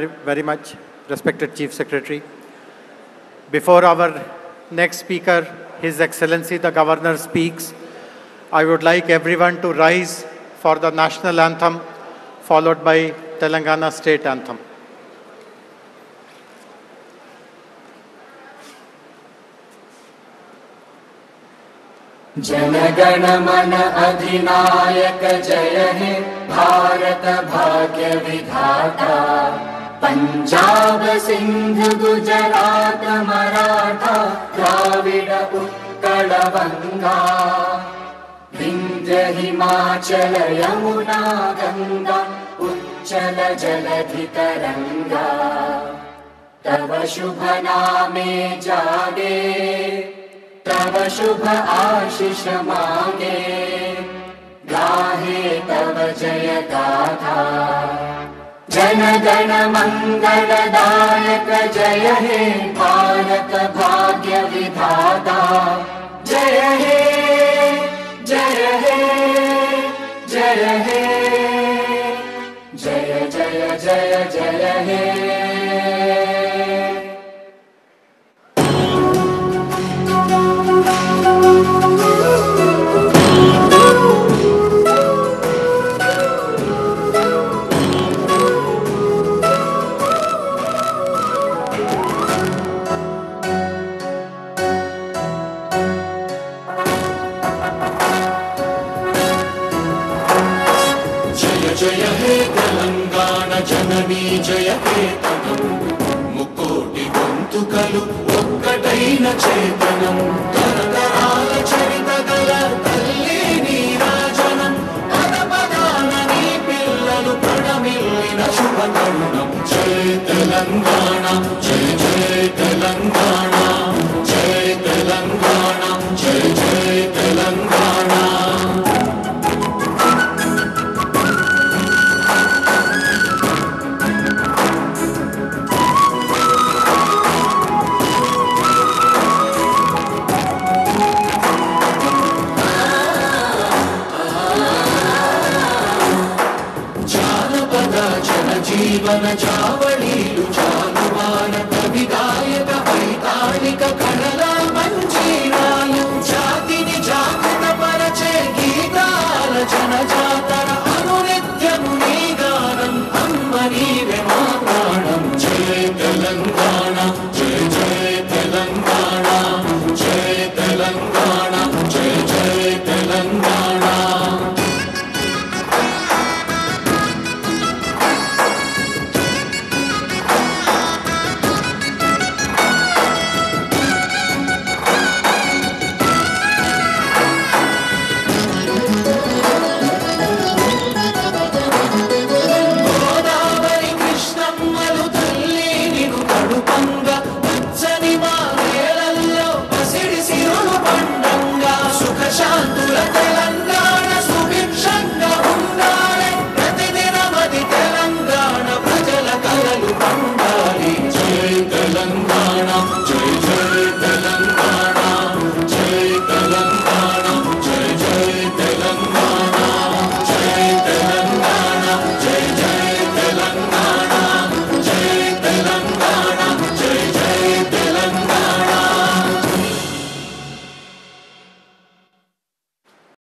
very much, respected Chief Secretary. Before our next speaker, His Excellency the Governor, speaks, I would like everyone to rise for the national anthem, followed by Telangana state anthem. जनगण मन अधिनायक जय हे भारत भाग्य विधाता पंजाब सिंध गुजरात मराठा द्राविड उत्कल गंगा विंध्य हिमाचल यमुना गंगा उच्चल जलधि तरंगा तव शुभ नामे जागे तव शुभ आशीष मांगे गाहे तव जय गाथा जन गण मंगलदायक जय हे भारत भाग्य विधाता जय हे जय हे जय हे जय जय जय जय हे जय हे तेलंगाना जननी जय हे तनम मुकोटि गొంతుకలు ఒక్కటైన చేతనం తరతరాల చరిత గల తల్లి నీరాజనం పదపదాన నీ పిల్లలు ప్రణమిల్లిన శుభ తరుణం జయ తెలంగాణ జయ జయ తెలంగాణ జయ తెలంగాణ జయ జయ తెలంగాణ जीवन चावड़ीलु चालुवान कवि गायक वैताళిక